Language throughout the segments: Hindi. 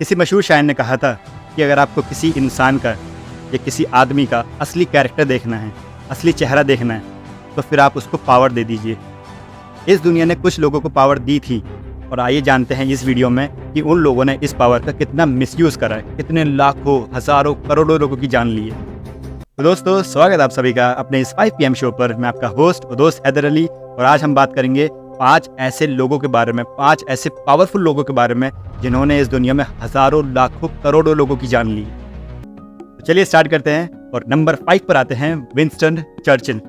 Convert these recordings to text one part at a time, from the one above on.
किसी मशहूर शायर ने कहा था कि अगर आपको किसी इंसान का या किसी आदमी का असली कैरेक्टर देखना है, असली चेहरा देखना है, तो फिर आप उसको पावर दे दीजिए। इस दुनिया ने कुछ लोगों को पावर दी थी और आइए जानते हैं इस वीडियो में कि उन लोगों ने इस पावर का कितना मिसयूज़ करा है, कितने लाखों, हज़ारों, करोड़ों लोगों की जान ली है। तो दोस्तों, स्वागत है आप सभी का अपने इस 5 PM शो पर। मैं आपका होस्ट और दोस्त हैदर अली, और आज हम बात करेंगे 5 ऐसे लोगों के बारे में, 5 ऐसे पावरफुल लोगों के बारे में जिन्होंने इस दुनिया में हज़ारों, लाखों, करोड़ों लोगों की जान ली। तो चलिए स्टार्ट करते हैं और नंबर 5 पर आते हैं विंस्टन चर्चिल।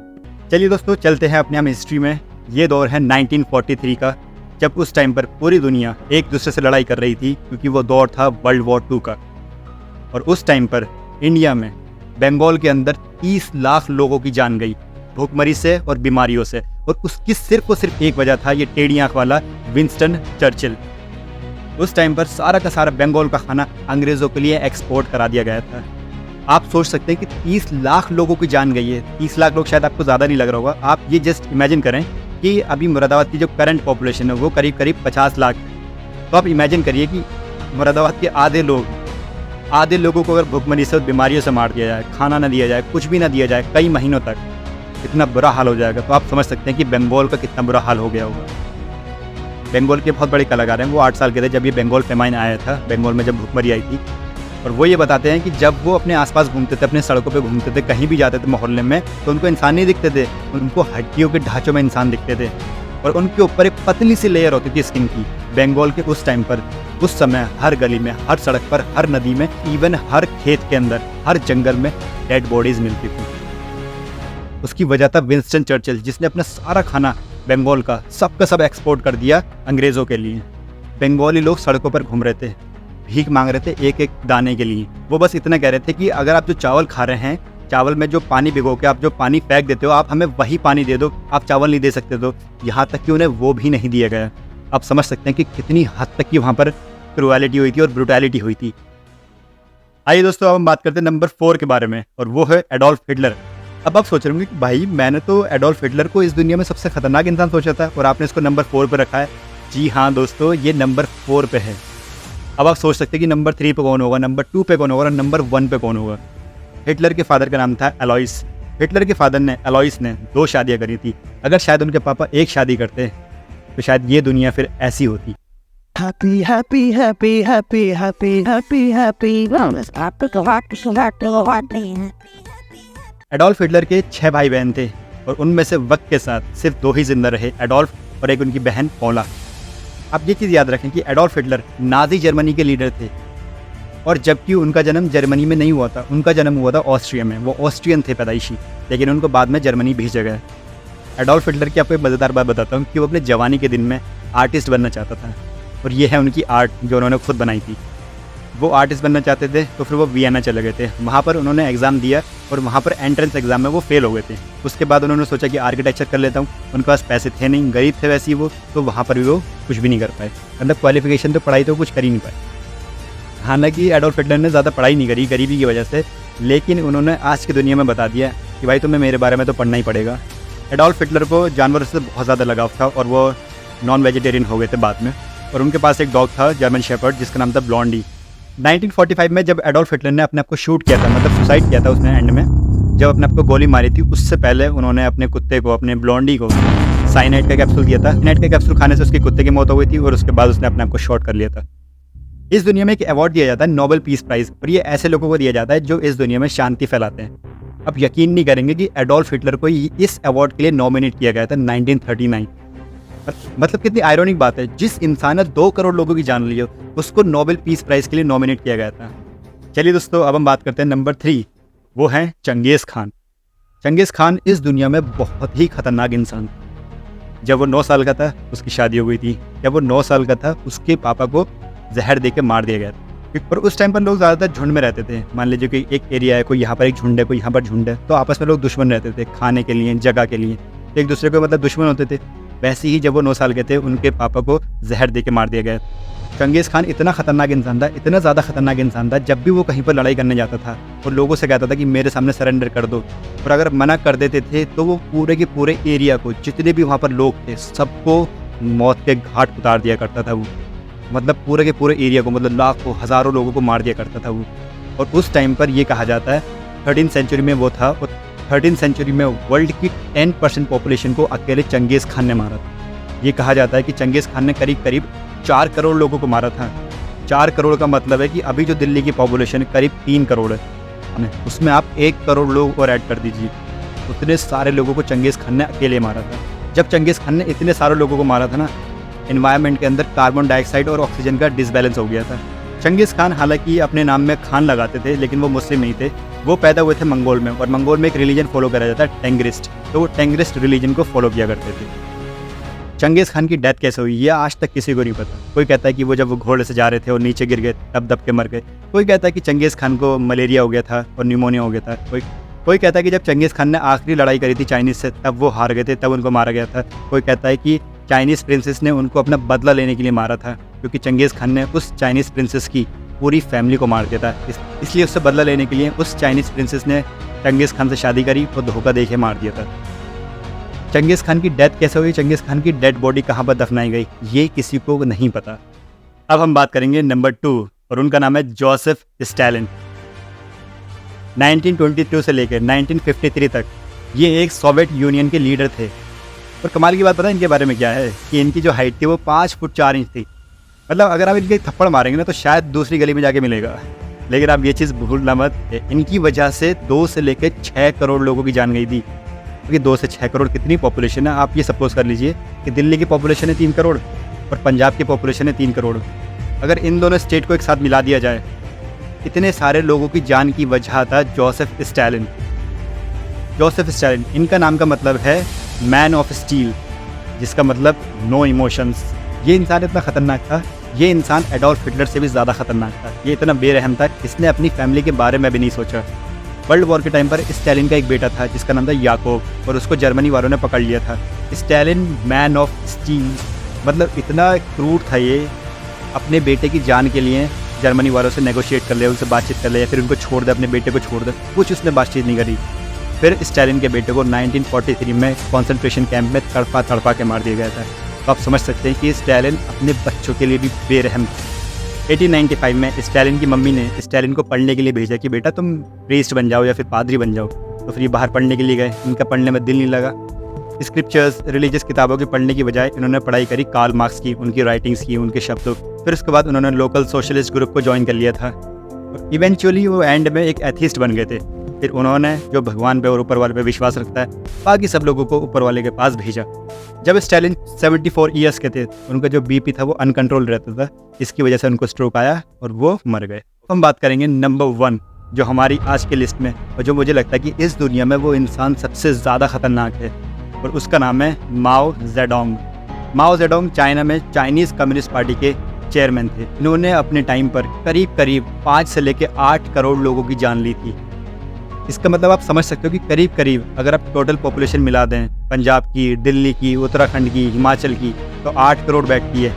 चलिए दोस्तों, चलते हैं अपने हम हिस्ट्री में। ये दौर है 1943 का, जब उस टाइम पर पूरी दुनिया एक दूसरे से लड़ाई कर रही थी, क्योंकि वो दौर था वर्ल्ड वॉर 2 का। और उस टाइम पर इंडिया में बंगाल के अंदर 30 लाख लोगों की जान गई भूखमरी से और बीमारियों से, और उसकी सिर्फ और सिर्फ एक वजह था ये टेढ़ी आंख वाला विंस्टन चर्चिल। उस टाइम पर सारा का सारा बंगाल का खाना अंग्रेज़ों के लिए एक्सपोर्ट करा दिया गया था। आप सोच सकते हैं कि 30 लाख लोगों की जान गई है। 30 लाख लोग शायद आपको ज़्यादा नहीं लग रहा होगा। आप ये जस्ट इमेजिन करें कि अभी मुरादाबाद की जो करंट पॉपुलेशन है वो करीब करीब 50 लाख है। तो आप इमेजिन करिए कि मुरादाबाद के आधे लोगों को अगर भूखमरी से और बीमारियों से मार दिया जाए, खाना ना दिया जाए, कुछ भी ना दिया जाए कई महीनों तक, कितना बुरा हाल हो जाएगा। तो आप समझ सकते हैं कि बंगाल का कितना बुरा हाल हो गया होगा। बंगाल के बहुत बड़े कलाकार हैं, वो 8 साल के थे जब ये बंगाल फेमाइन आया था, बंगाल में जब भूखमरी आई थी। और वो ये बताते हैं कि जब वो अपने आसपास घूमते थे, अपने सड़कों पे घूमते थे, कहीं भी जाते थे मोहल्ले में, तो उनको इंसान नहीं दिखते थे, उनको हड्डियों के ढांचों में इंसान दिखते थे। और उनके ऊपर एक पतली सी लेयर होती थी स्किन की। बंगाल के उस टाइम पर, उस समय हर गली में, हर सड़क पर, हर नदी में, इवन हर खेत के अंदर, हर जंगल में डेड बॉडीज मिलती थी। उसकी वजह था विंस्टन चर्चिल, जिसने अपना सारा खाना बंगाल का सब एक्सपोर्ट कर दिया अंग्रेज़ों के लिए। बंगाली लोग सड़कों पर घूम रहे थे, भीख मांग रहे थे एक एक दाने के लिए। वो बस इतना कह रहे थे कि अगर आप जो चावल खा रहे हैं, चावल में जो पानी भिगो के आप जो पानी फेंक देते हो, आप हमें वही पानी दे दो, आप चावल नहीं दे सकते। तो यहाँ तक कि उन्हें वो भी नहीं दिया गया। आप समझ सकते हैं कि कितनी हद तक की वहाँ पर क्रूएलिटी हुई थी और ब्रूटैलिटी हुई थी। आइए दोस्तों, अब हम बात करते हैं नंबर 4 के बारे में, और वो है एडोल्फ हिटलर। अब आप सोच रहे होंगे कि भाई, मैंने तो एडोल्फ हिटलर को इस दुनिया में सबसे खतरनाक इंसान सोचा था और आपने इसको नंबर 4 पर रखा है। जी हाँ दोस्तों, ये नंबर 4 पे है। अब आप सोच सकते हैं कि नंबर 3 पे कौन होगा, नंबर 2 पे कौन होगा और नंबर 1 पे कौन होगा। हिटलर के फादर का नाम था एलॉइस। हिटलर के फादर ने, एलॉइस ने 2 शादियाँ करी थी। अगर शायद उनके पापा एक शादी करते तो शायद ये दुनिया फिर ऐसी होती। Happy, happy, happy, happy, happy, happy, happy. Adolf Hitler के 6 भाई बहन थे, और उनमें से वक्त के साथ सिर्फ 2 ही जिंदा रहे, एडोल्फ और एक उनकी बहन पौला। आप ये चीज़ याद रखें कि एडोल्फ हिटलर नाजी जर्मनी के लीडर थे, और जबकि उनका जन्म जर्मनी में नहीं हुआ था, उनका जन्म हुआ था ऑस्ट्रिया में। वो ऑस्ट्रियन थे पैदाइशी, लेकिन उनको बाद में जर्मनी भेजा गया। एडोल्फ हिटलर की आपको एक मज़ेदार बात बताता हूँ कि वो अपने जवानी के दिन में आर्टिस्ट बनना चाहता था, और ये है उनकी आर्ट जो उन्होंने खुद बनाई थी। वो आर्टिस्ट बनना चाहते थे, तो फिर वो वियना चले गए थे। वहाँ पर उन्होंने एग्ज़ाम दिया और वहाँ पर एंट्रेंस एग्ज़ाम में वो फेल हो गए थे। उसके बाद उन्होंने सोचा कि आर्किटेक्चर कर लेता हूँ। उनके पास पैसे थे नहीं, गरीब थे वैसे ही वो, तो वहाँ पर भी वो कुछ भी नहीं कर पाए। मतलब क्वालिफिकेशन तो पढ़ाई तो कुछ कर ही नहीं पाए। हालांकि एडोल्फ हिटलर ने ज़्यादा पढ़ाई नहीं करी गरीबी की वजह से, लेकिन उन्होंने आज की दुनिया में बता दिया कि भाई तुम्हें मेरे बारे में तो पढ़ना ही पड़ेगा। एडोल्फ हिटलर को जानवरों से बहुत ज़्यादा लगाव था, और वो नॉन वेजिटेरियन हो गए थे बाद में। और उनके पास एक डॉग था, जर्मन शेपर्ड, जिसका नाम था ब्लॉन्डी। 1945 में जब एडोल्फ हिटलर ने अपने आप को शूट किया था, मतलब सुसाइड किया था उसने एंड में, जब अपने आप को गोली मारी थी, उससे पहले उन्होंने अपने कुत्ते को, अपने ब्लॉन्डी को साइनाइड का कैप्सूल दिया था। साइनाइड का कैप्सूल खाने से उसके कुत्ते की मौत हो गई थी, और उसके बाद उसने अपने आप को शॉट कर लिया था। इस दुनिया में एक अवार्ड दिया जाता है, नोबेल पीस प्राइज़, और ये ऐसे लोगों को दिया जाता है जो इस दुनिया में शांति फैलाते हैं। अब यकीन नहीं करेंगे कि एडोल्फ हिटलर को इस अवार्ड के लिए नॉमिनेट किया गया था 1939। मतलब कितनी आयरॉनिक बात है, जिस इंसान ने 2 करोड़ लोगों की जान ली हो, उसको नोबेल पीस प्राइज़ के लिए नॉमिनेट किया गया था। चलिए दोस्तों, अब हम बात करते हैं नंबर 3, वो हैं चंगेज़ खान। चंगेज़ खान इस दुनिया में बहुत ही खतरनाक इंसान। जब वो 9 साल का था, उसकी शादी हो गई थी। जब वो 9 साल का था, उसके पापा को जहर दे के मार दिया गया था। पर उस टाइम पर लोग ज़्यादातर झुंड में रहते थे। मान लीजिए कि एक एरिया है, कोई यहाँ पर एक झुंड है, कोई यहाँ पर झुंड है, तो आपस में लोग दुश्मन रहते थे खाने के लिए, जगह के लिए, एक दूसरे को मतलब दुश्मन होते थे। वैसे ही जब वो 9 साल के थे, उनके पापा को जहर दे के मार दिया गया। चंगेज़ खान इतना ख़तरनाक इंसान था, इतना ज़्यादा ख़तरनाक इंसान था, जब भी वो कहीं पर लड़ाई करने जाता था और लोगों से कहता था कि मेरे सामने सरेंडर कर दो, और अगर मना कर देते थे तो वो पूरे के पूरे एरिया को, जितने भी वहाँ पर लोग थे, सबको मौत के घाट उतार दिया करता था वो। मतलब पूरे के पूरे एरिया को, मतलब लाखों हज़ारों लोगों को मार दिया करता था वो। और उस टाइम पर ये कहा जाता है 13th सेंचुरी में वो था, और 13th सेंचुरी में वर्ल्ड की 10% पॉपुलेशन को अकेले चंगेज़ खान ने मारा था। ये कहा जाता है कि चंगेज़ खान ने करीब करीब 4 करोड़ लोगों को मारा था। 4 करोड़ का मतलब है कि अभी जो दिल्ली की पॉपुलेशन करीब 3 करोड़ है, उसमें आप 1 करोड़ लोग और ऐड कर दीजिए, उतने सारे लोगों को चंगेज़ खान ने अकेले मारा था। जब चंगेज़ खान ने इतने सारे लोगों को मारा था ना, एनवायरनमेंट के अंदर कार्बन डाइऑक्साइड और ऑक्सीजन का डिसबैलेंस हो गया था। चंगेज़ खान हालांकि अपने नाम में खान लगाते थे, लेकिन वो मुस्लिम नहीं थे। वो पैदा हुए थे मंगोल में, और मंगोल में एक रिलीजन फॉलो करा जाता है टेंग्रिस्ट, तो वो टेंग्रिस्ट रिलीजन को फॉलो किया करते थे। चंगेज़ खान की डेथ कैसे हुई ये आज तक किसी को नहीं पता। कोई कहता है कि वो जब वो घोड़े से जा रहे थे और नीचे गिर गए, तब दब के मर गए। कोई कहता है कि चंगेज़ खान को मलेरिया हो गया था और न्यूमोनिया हो गया था। कोई कहता है कि जब चंगेज़ खान ने आखिरी लड़ाई करी थी चाइनीज़ से, तब वो हार गए थे, तब उनको मारा गया था। कोई कहता है कि चाइनीज़ प्रिंसेस ने उनको अपना बदला लेने के लिए मारा था, क्योंकि चंगेज़ खान ने उस चाइनीज़ प्रिंसेस की पूरी फैमिली को मार दिया था। इसलिए उससे बदला लेने के लिए उस चाइनीज़ प्रिंसेस ने चंगेज़ खान से शादी करी और धोखा दे के मार दिया था। चंगेज़ खान की डेथ कैसे हुई, चंगेज़ खान की डेड बॉडी कहाँ पर दफनाई गई, ये किसी को नहीं पता। अब हम बात करेंगे नंबर 2, और उनका नाम है जोसेफ स्टालिन। 1922 से लेकर 1953 तक ये एक सोवियत यूनियन के लीडर थे। और कमाल की बात पता है इनके बारे में क्या है, कि इनकी जो हाइट थी वो 5 फुट 4 इंच थी। मतलब अगर आप इनके थप्पड़ मारेंगे ना तो शायद दूसरी गली में जाके मिलेगा। लेकिन आप ये चीज़ भूलना मत, इनकी वजह से 2 से लेकर 6 करोड़ लोगों की जान गई थी। क्योंकि 2 से 6 करोड़ कितनी पॉपुलेशन है, आप ये सपोज कर लीजिए कि दिल्ली की पॉपुलेशन है 3 करोड़ और पंजाब की पॉपुलेशन है 3 करोड़। अगर इन दोनों स्टेट को एक साथ मिला दिया जाए, इतने सारे लोगों की जान की वजह था जोसेफ स्टालिन। जोसेफ स्टालिन, इनका नाम का मतलब है मैन ऑफ स्टील, जिसका मतलब नो इमोशंस। ये इंसान इतना ख़तरनाक था, ये इंसान एडोल्फ हिटलर से भी ज़्यादा ख़तरनाक था। ये इतना बेरहम था, इसने अपनी फैमिली के बारे में भी नहीं सोचा। वर्ल्ड वॉर के टाइम पर स्टालिन का एक बेटा था जिसका नाम था याकोब, और उसको जर्मनी वालों ने पकड़ लिया था। स्टालिन मैन ऑफ स्टील, मतलब इतना क्रूर था ये, अपने बेटे की जान के लिए जर्मनी वालों से नेगोशिएट कर ले, उनसे बातचीत कर ले, या फिर उनको छोड़ दे, अपने बेटे को छोड़ दे, कुछ उसने बातचीत नहीं करी। फिर स्टालिन के बेटे को 1943 में कॉन्सेंट्रेशन कैंप में तड़पा के मार दिया गया था। तो आप समझ सकते हैं कि स्टालिन अपने बच्चों के लिए भी बेरहम था। 1895 में स्टालिन की मम्मी ने स्टालिन को पढ़ने के लिए भेजा कि बेटा तुम प्रीस्ट बन जाओ या फिर पादरी बन जाओ। तो फिर ये बाहर पढ़ने के लिए गए, इनका पढ़ने में दिल नहीं लगा। स्क्रिप्चर्स, रिलीजियस किताबों की पढ़ने की बजाय इन्होंने पढ़ाई करी कार्ल मार्क्स की, उनकी राइटिंग्स की, उनके शब्दों। फिर उसके बाद उन्होंने लोकल सोशलिस्ट ग्रुप को ज्वाइन कर लिया था, और इवेंचुअली वो एंड में एक एथीस्ट बन गए थे। फिर उन्होंने जो भगवान पे और ऊपर वाले पे विश्वास रखता है, बाकी सब लोगों को ऊपर वाले के पास भेजा। जब स्टालिन 74 ईयर्स के थे, उनका जो बीपी था वो अनकंट्रोल रहता था, इसकी वजह से उनको स्ट्रोक आया और वो मर गए। हम बात करेंगे नंबर 1, जो हमारी आज के लिस्ट में, और जो मुझे लगता है कि इस दुनिया में वो इंसान सबसे ज़्यादा ख़तरनाक है, और उसका नाम है माओ जेडोंग। माओ जेडोंग चाइना में चाइनीज़ कम्युनिस्ट पार्टी के चेयरमैन थे। इन्होंने अपने टाइम पर करीब करीब 5 से लेकर 8 करोड़ लोगों की जान ली थी। इसका मतलब आप समझ सकते हो कि करीब करीब अगर आप टोटल पॉपुलेशन मिला दें, पंजाब की, दिल्ली की, उत्तराखंड की, हिमाचल की, तो 8 करोड़ बैठती है।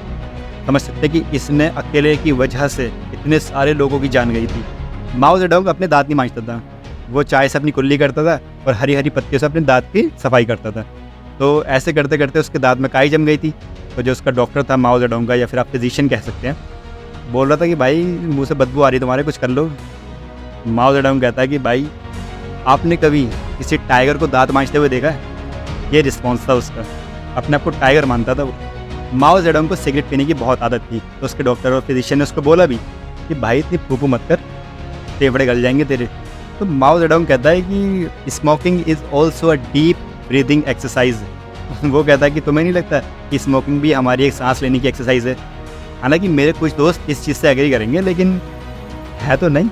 समझ सकते हैं कि इसने अकेले की वजह से इतने सारे लोगों की जान गई थी। माओ जेडोंग अपने दांत नहीं मांजता था, वो चाय से अपनी कुल्ली करता था और हरी हरी पत्तियों से अपने दांत की सफाई करता था। तो ऐसे करते करते उसके दांत में काई जम गई थी। तो जो उसका डॉक्टर था माओ जेडोंग का, या फिर आप फिजिशियन कह सकते हैं, बोल रहा था कि भाई मुँह से बदबू आ रही है तुम्हारे, कुछ कर लो। माओ जेडोंग कहता है कि भाई आपने कभी किसी टाइगर को दांत मांजते हुए देखा है? ये रिस्पॉन्स था उसका, अपने आप को टाइगर मानता था वो। माओ जेडोंग को सिगरेट पीने की बहुत आदत थी, तो उसके डॉक्टर और फिजिशियन ने उसको बोला भी कि भाई इतनी फूफू मत कर, फेफड़े गल जाएंगे तेरे। तो माओ जेडोंग कहता है कि smoking is also a deep breathing exercise. वो कहता है कि तुम्हें नहीं लगता कि स्मोकिंग भी हमारी एक सांस लेने की एक्सरसाइज है? हालांकि मेरे कुछ दोस्त इस चीज़ से एग्री करेंगे, लेकिन है तो नहीं।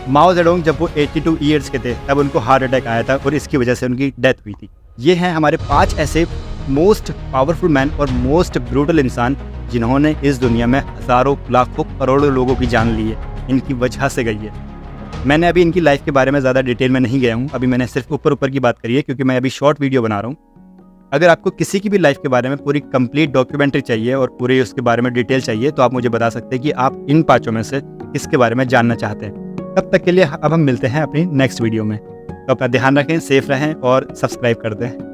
माओ जेडोंग जब वो 82 ईयर्स के थे, तब उनको हार्ट अटैक आया था और इसकी वजह से उनकी डेथ हुई थी। ये हैं हमारे 5 ऐसे मोस्ट पावरफुल मैन और मोस्ट ब्रूटल इंसान जिन्होंने इस दुनिया में हज़ारों, लाखों, करोड़ों लोगों की जान ली है, इनकी वजह से गई है। मैंने अभी इनकी लाइफ के बारे में ज़्यादा डिटेल में नहीं गया हूँ, अभी मैंने सिर्फ ऊपर की बात करी है, क्योंकि मैं अभी शॉर्ट वीडियो बना रहा हूँ। अगर आपको किसी की भी लाइफ के बारे में पूरी कंप्लीट डॉक्यूमेंट्री चाहिए और पूरे उसके बारे में डिटेल चाहिए, तो आप मुझे बता सकते हैं कि आप इन 5 में से किसके बारे में जानना चाहते हैं। तब तक के लिए अब हम मिलते हैं अपनी नेक्स्ट वीडियो में। तो अपना ध्यान रखें, सेफ रहें और सब्सक्राइब कर दें।